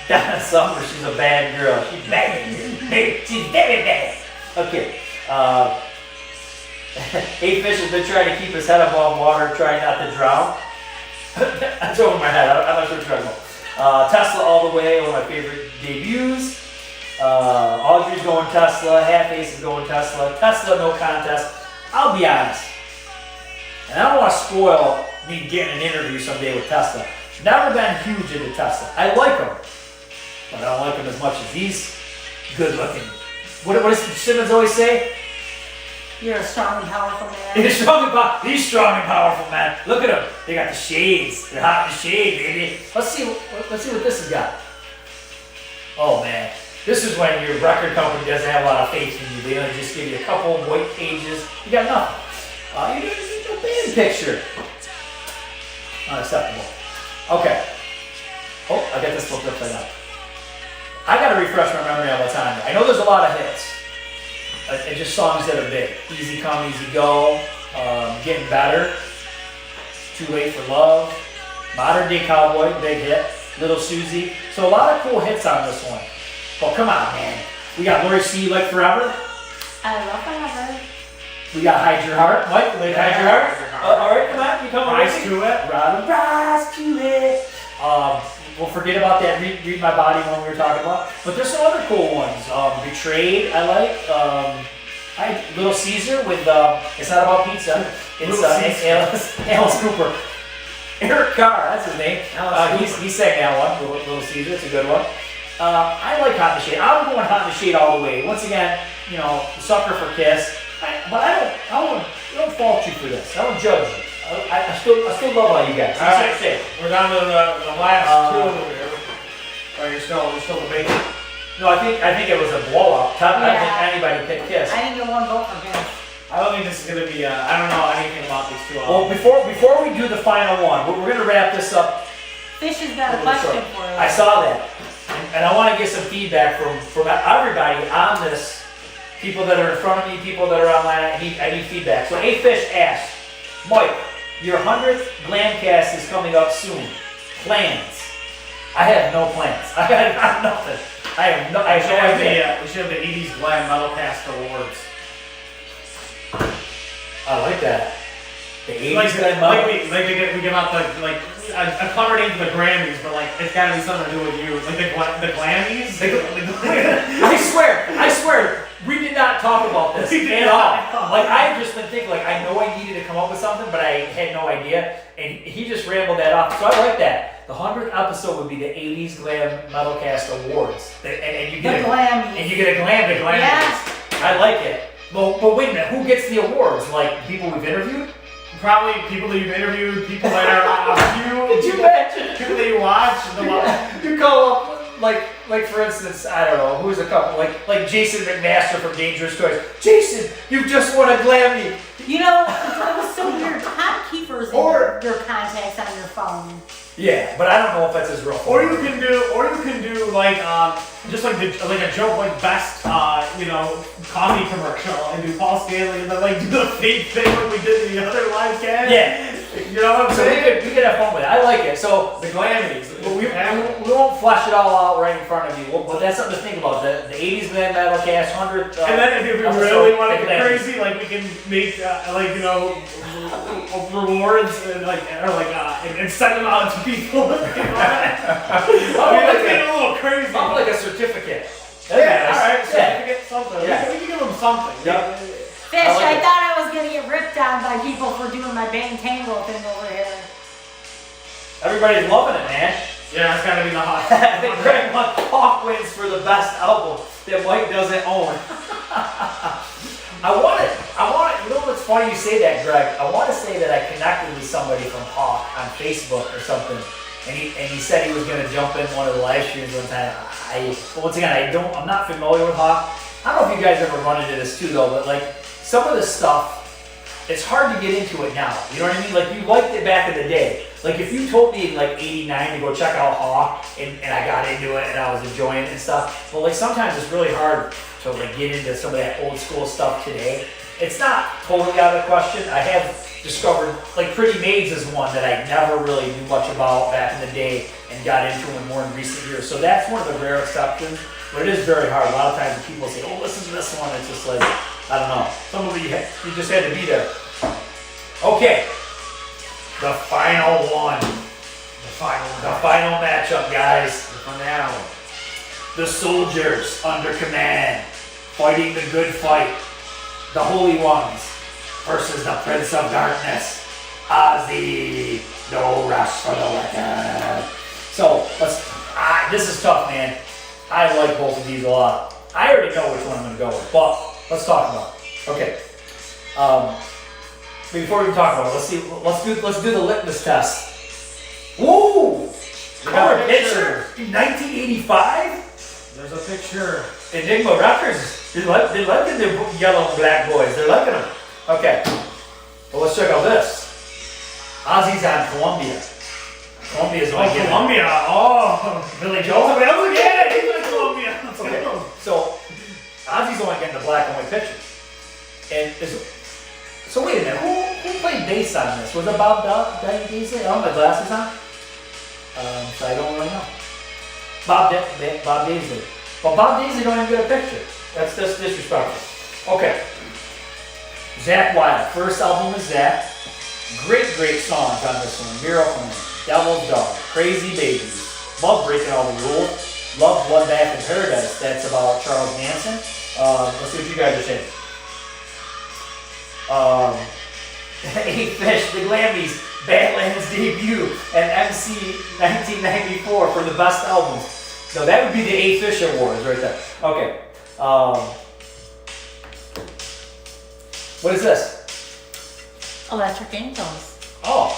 Donna Summer, she's a bad girl. She's bad. She's very bad. Okay. A-Fish has been trying to keep his head above water, trying not to drown. That's over my head. I'm not sure what you're talking about. Tesla all the way, one of my favorite debuts. Audrey's going Tesla. Half Ace is going Tesla. Tesla, no contest. I'll be honest. And I don't want to spoil me getting an interview someday with Tesla. Never been huge into Tesla. I like them, but I don't like them as much as these good looking. What does Simmons always say? You're a strong and powerful man. He's strong and powerful, man. Look at them. They got the shades. They're hot in the shade, baby. Let's see what this has got. Oh man, this is when your record company doesn't have a lot of faith in you. They only just give you a couple of white pages. You got nothing. You need a band picture. Unacceptable. Okay. Oh, I got this flipped upside down. I gotta refresh my memory all the time. I know there's a lot of hits. And just songs that are big. Easy Come, Easy Go, Getting Better, Too Late for Love, Modern Day Cowboy, big hit, Little Susie. So a lot of cool hits on this one. Well, come on, man. We got Lori See You Like Forever. I love Forever. We got Hide Your Heart. Mike, you like Hide Your Heart? All right, come on. You come Rise with me? to it. Rise to it. We'll forget about that Read My Body one we were talking about. But there's some other cool ones. Betrayed, I like. Little Caesar with, it's not about pizza. It's Alice Cooper. Eric Carr, that's his name. He sang that one, Little Caesar. It's a good one. I like Hot in the Shade. I'm going Hot in the Shade all the way. Once again, you know, sucker for Kiss. But I don't fault you for this. I don't judge you. I still love all you guys. All right, we're down to the last two here. Or you're still debating. No, I think it was a blowout. I don't think Yeah. anybody picked Kiss. I didn't get one vote for Kiss. I don't think this is gonna be. I don't know anything about these two. Well, before we do the final one, we're gonna wrap this up. Fish has got a little question short. for you. I saw that, and I want to get some feedback from everybody on this. People that are in front of me, people that are online. I need feedback. So A-Fish asked, Mike, your 100th Glamcast is coming up soon. Plans? I have no plans. I have nothing. I have no idea. We should have the 80's Glam Metalcast Awards. I like that. The 80's Glam we give out a clever name for the Grammys, but like it's gotta be something to do with you. Like the Glammies? I swear, we did not talk about this at all. Like I just been thinking, like I know I needed to come up with something, but I had no idea, and he just rambled that off. So I like that. The 100th episode would be the 80's Glam Metalcast Awards, and you get The Glammies. and you get a Glam to Glam. Yes. I like it. but wait a minute, who gets the awards? Like people we've interviewed? Probably people that you've interviewed, people that are Could you imagine? people that you watch. You call up, like for instance, I don't know, who's a couple, like Jason McMaster from Dangerous Toys. Jason, you just won a Glammy. You know, it was so weird. Tom Kiefer's in Or- your contacts on your phone. Yeah, but I don't know if that's his real phone. Or you can do like just like a joke like best comedy commercial and do Paul Stanley and then like do the fake thing like we did in the other live cast. Yeah. You know what I'm So we saying? could have fun with it. I like it. So The Glammies. we won't flash it all out right in front of you, but that's something to think about. The 80's Glam Battle Cast 100th. And then if we episode, really want to the get Glammies. crazy, like we can make rewards and and send them out to people. Oh, Let's get a little crazy. Something like a certificate. Yeah, alright, Yeah. certificate, something. Yeah. We can give them something. Yep. Fish, I like I it. thought I was gonna get ripped on by people for doing my Bang Tango thing over here. Everybody's loving it, man. Yeah, it's gotta be the hot. I think Greg Hawk wins for the best album that Mike doesn't own. I want it. You know what's funny you say that, Greg? I want to say that I connected with somebody from Hawk on Facebook or something, and he said he was going to jump in one of the live streams one time. But once again, I'm not familiar with Hawk. I don't know if you guys ever run into this too, though, but like some of this stuff, it's hard to get into it now. You know what I mean? Like you liked it back in the day. Like if you told me in like '89 to go check out Hawk and I got into it and I was enjoying it and stuff, but like sometimes it's really hard to like get into some of that old school stuff today. It's not totally out of the question. I have discovered like Pretty Maids is one that I never really knew much about back in the day and got into it more in recent years. So that's one of the rare exceptions, but it is very hard. A lot of times when people say, "Oh, listen to this one," it's just like, I don't know. Some of you just had to be there. Okay, the final one. The final matchup, guys. The finale. The soldiers under command, fighting the good fight. The Holy Ones versus the Prince of Darkness. Ozzy, no rest for the wicked. So, this is tough, man. I like both of these a lot. I already know which one I'm going to go with, but let's talk about it. Okay. Before we talk about it, let's do the litmus test. Woo! Color picture? 1985? There's a picture. Enigma Records. They're liking the yellow and black boys. They're liking them. Okay. Well, let's check out this. Ozzy's on Columbia. Columbia's Oh, on Columbia. Columbia. Oh, Billy Joel. somebody else again. He's in Columbia. Let's Okay. go. So, Ozzy's only getting the black and white picture. And so wait a minute. Who played bass on this? Was it Bob Daisley? I don't have my glasses on. So I don't really know. Bob Daisley. But Bob Daisley don't even get a picture. That's just disrespectful. Okay. Zakk Wylde. First album is Zakk. Great songs on this one. Miracle Man, Devil's Dog, Crazy Babies. Love Breaking All the Rules. Love Bloodbath in Paradise. That's about Charles Manson. Let's see what you guys are saying. Eight Fish, The Glammies, Badlands debut, and MC 1994 for the best albums. So that would be the Eight Fish Awards right there. Okay. What is this? Electric Angels. Oh.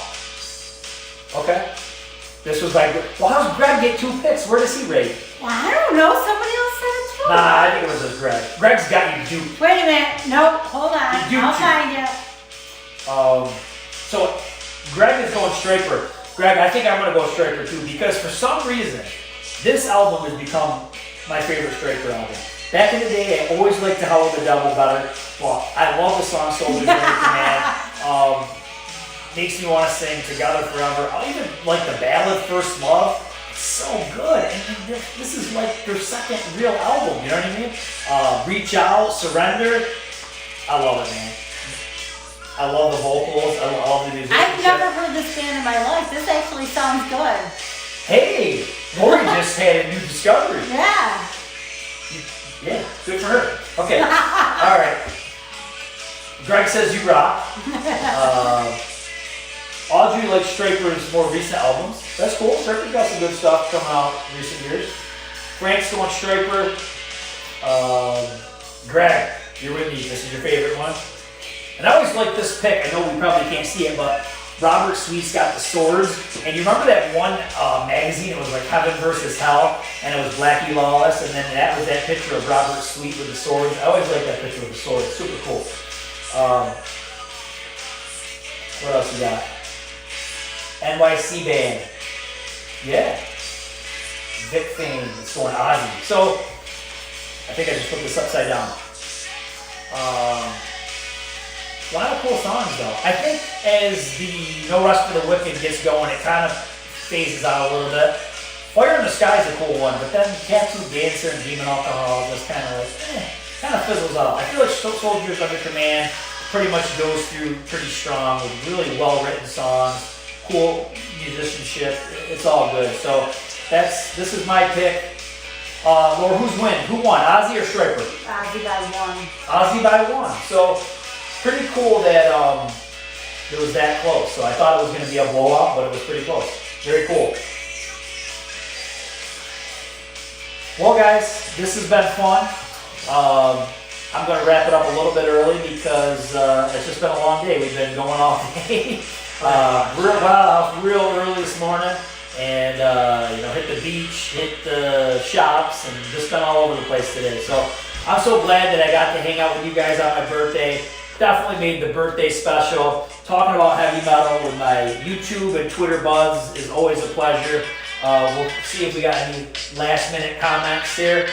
Okay. This was by. Well, how does Greg get 2 picks? Where does he rate? Well, I don't know. Somebody else said it too. Nah, I think it was just Greg. Greg's got you duped. Wait a minute. Nope. Hold on. You do I'll too. find you. So Greg is going Striper. Greg, I think I'm going to go Striper too because for some reason, this album has become my favorite Striper album. Back in the day, I always liked the Howl of the Devil better. Well, I love the song Soldiers Under Command. Makes me want to sing Together Forever. I even like the ballad First Love. It's so good. And this is like their second real album, you know what I mean? Reach Out, Surrender. I love it, man. I love the vocals. I love the musicianship. I've never heard this band in my life. This actually sounds good. Hey, Lori just had a new discovery. Yeah. Yeah, good for her. Okay, all right. Greg says you rock. Audrey likes Striper's more recent albums. That's cool. Striper got some good stuff coming out in recent years. Frank's going Striper. Greg, You're with me. This is your favorite one. And I always like this pick. I know we probably can't see it, but Robert Sweet's got the swords. And you remember that one magazine? It was like Heaven versus Hell, and it was Blackie Lawless, and then that was that picture of Robert Sweet with the swords. I always like that picture with the swords. Super cool. What else we got? NYC band. Yeah. Vic Fame. It's going Ozzy. So, I think I just put this upside down. A lot of cool songs though. I think as the No Rest for the Wicked gets going, it kind of phases out a little bit. Fire in the Sky is a cool one, but then Tattoo Dancer and Demon Alcohol just kind of fizzles out. I feel like Soldiers Under Command pretty much goes through pretty strong with really well-written songs, cool musicianship. It's all good. So this is my pick. Laura, who won? Ozzy or Striper? Ozzy by 1. Ozzy by 1. So pretty cool that it was that close. So I thought it was going to be a blowout, but it was pretty close. Very cool. Well, guys, this has been fun. I'm going to wrap it up a little bit early because it's just been a long day. We've been going all day. Real early this morning. And, hit the beach, hit the shops, and just been all over the place today. So I'm so glad that I got to hang out with you guys on my birthday. Definitely made the birthday special. Talking about heavy metal with my YouTube and Twitter buds is always a pleasure. We'll see if we got any last minute comments here.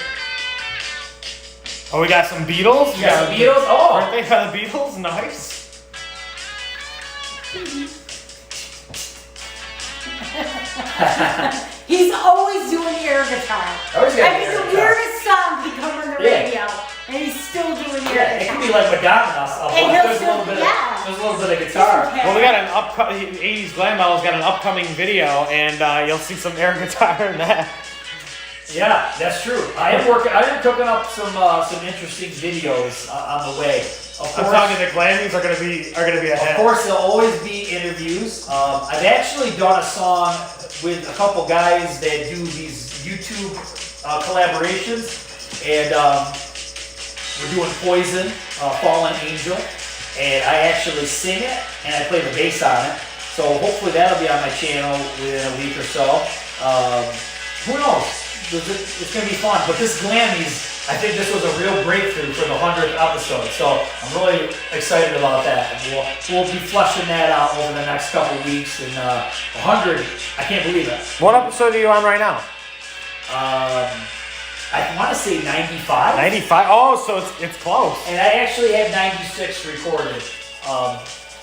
Oh, we got some Beatles? You got some Beatles? Oh! Birthday by the Beatles? Nice. He's always doing air guitar. Always got air the guitar. weirdest song could come on the radio, and he's still doing air It guitar. could be like Madonna. And he'll There's a little still- bit yeah. of guitar. Okay. Well, we got an 80's Glam Metal's got an upcoming video, and you'll see some air guitar in that. Yeah, that's true. I am cooking up some interesting videos on the way. Of I'm course, talking the Glammies are gonna be a of hit. course, there'll always be interviews. I've actually done a song with a couple guys that do these YouTube collaborations, and we're doing Poison, Fallen Angel, and I actually sing it and I play the bass on it. So hopefully that'll be on my channel within a week or so. Who knows? It's going to be fun. But this Glammys, I think this was a real breakthrough for the 100th episode. So I'm really excited about that. And we'll be fleshing that out over the next couple weeks. And 100, I can't believe it. What episode are you on right now? I want to say 95. 95. Oh, so it's close. And I actually had 96 recorded.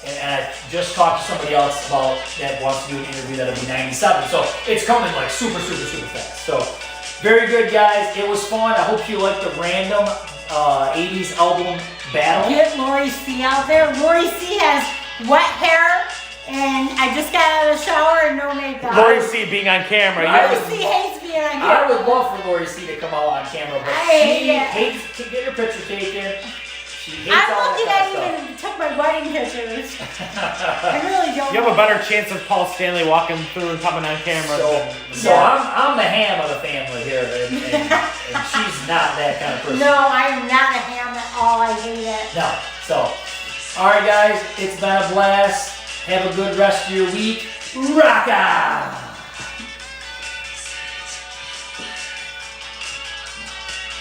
And I just talked to somebody else about that wants to do an interview that'll be 97. So it's coming like super fast. So very good, guys. It was fun. I hope you liked the random 80s album battle. Get Lori C out there. Lori C has wet hair, and I just got out of the shower and no makeup. Lori C being on camera. Lori C hates being on I camera. would love for Lori C to come out on camera, but I she hate it. hates to get her picture taken. She hates I'm all lucky that I kind of even took my wedding pictures. I really don't. You have a better chance of Paul Stanley walking through and coming on camera. So I'm the ham of the family here, and she's not that kind of person. No, I am not a ham at all. I hate it. No. So, all right, guys, it's been a blast. Have a good rest of your week. Rock on!